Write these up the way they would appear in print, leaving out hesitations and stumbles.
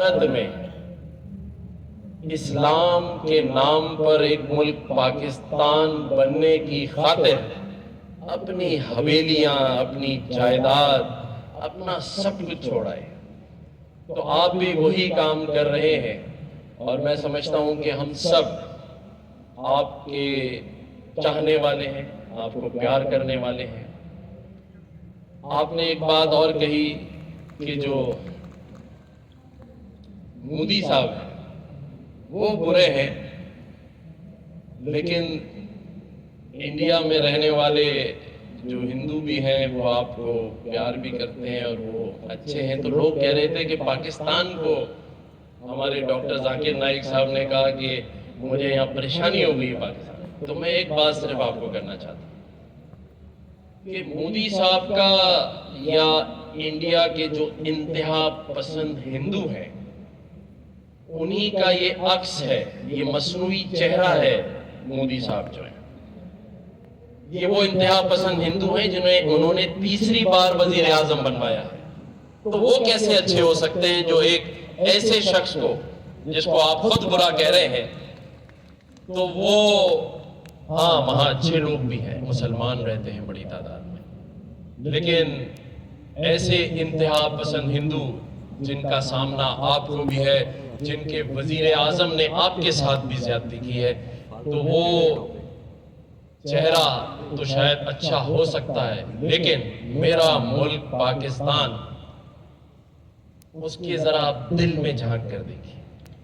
भारत में इस्लाम के नाम पर एक मुल्क पाकिस्तान बनने की खातिर अपनी हवेलियां, अपनी जायदाद, अपना सब कुछ छोड़ा है। तो आप भी वही काम कर रहे हैं और मैं समझता हूं कि हम सब आपके चाहने वाले हैं, आपको प्यार करने वाले हैं। आपने एक बात और कही कि जो मोदी साहब हैं वो बुरे हैं, लेकिन इंडिया में रहने वाले जो हिंदू भी हैं वो आपको प्यार भी करते हैं और वो अच्छे हैं। तो लोग कह रहे थे कि पाकिस्तान को, हमारे डॉक्टर जाकिर नाइक साहब ने कहा कि मुझे यहाँ परेशानी हो गई पाकिस्तान। तो मैं एक बात सिर्फ आपको करना चाहता हूँ कि मोदी साहब का या इंडिया के जो इंतहा पसंद हिंदू हैं उन्हीं का ये अक्स है, ये मसनूई चेहरा है। मोदी साहब जो है ये वो इंतहा पसंद हिंदू हैं जिन्हें उन्होंने तीसरी बार वजीर आजम बनवाया है। तो वो कैसे अच्छे हो सकते हैं जो एक ऐसे शख्स को, जिसको आप खुद बुरा कह रहे हैं, तो वो हाँ वहां अच्छे लोग भी हैं, मुसलमान रहते हैं बड़ी तादाद में, लेकिन ऐसे इंतहा पसंद हिंदू जिनका सामना आपको भी है, जिनके वजीर आजम ने आपके साथ भी ज्यादती की है, तो वो चेहरा तो शायद अच्छा हो सकता है, लेकिन मेरा मुल्क पाकिस्तान, उसके जरा आप दिल में झांक कर देखिए।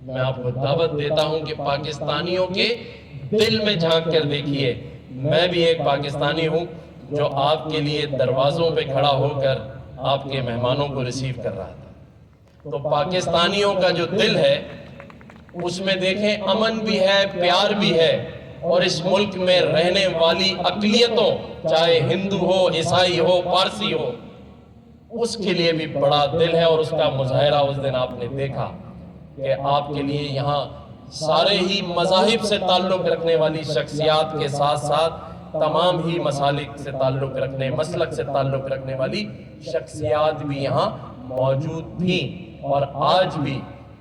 मैं आपको दावत देता हूं कि पाकिस्तानियों के दिल में झांक कर देखिए। मैं भी एक पाकिस्तानी हूं जो आपके लिए दरवाजों पे खड़ा होकर आपके मेहमानों को रिसीव कर रहा था। तो पाकिस्तानियों का जो दिल है उसमें देखें अमन भी है, प्यार भी है, और इस मुल्क में रहने वाली अक़लियतों, चाहे हिंदू हो, ईसाई हो, पारसी हो, उसके लिए भी बड़ा दिल है। और उसका मुजाहिरा उस दिन आपने देखा कि आपके लिए यहाँ सारे ही मज़ाहिब से ताल्लुक़ रखने वाली शख्सियात के साथ साथ तमाम ही मसालिक से ताल्लुक़ रखने, मसलक से ताल्लुक़ रखने वाली शख्सियात भी यहाँ मौजूद थी। और आज भी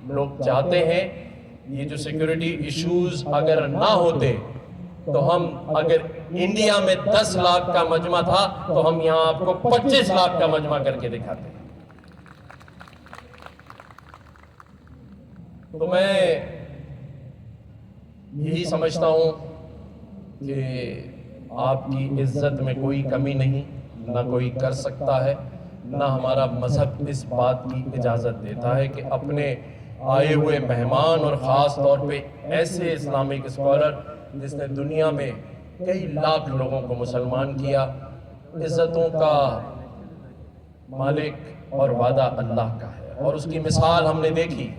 लोग चाहते हैं, ये जो सिक्योरिटी इश्यूज अगर ना होते तो हम, अगर इंडिया में 10 लाख का मजमा था तो हम यहां आपको 25 लाख का मजमा करके दिखाते। तो मैं यही समझता हूं कि आपकी इज्जत में कोई कमी नहीं, ना कोई कर सकता है, ना हमारा मजहब इस बात की इजाजत देता है कि अपने आए हुए मेहमान और ख़ास तौर पे ऐसे इस्लामिक स्कॉलर जिसने दुनिया में कई लाख लोगों को मुसलमान किया, इज़्ज़तों का मालिक और वादा अल्लाह का है। और उसकी मिसाल हमने देखी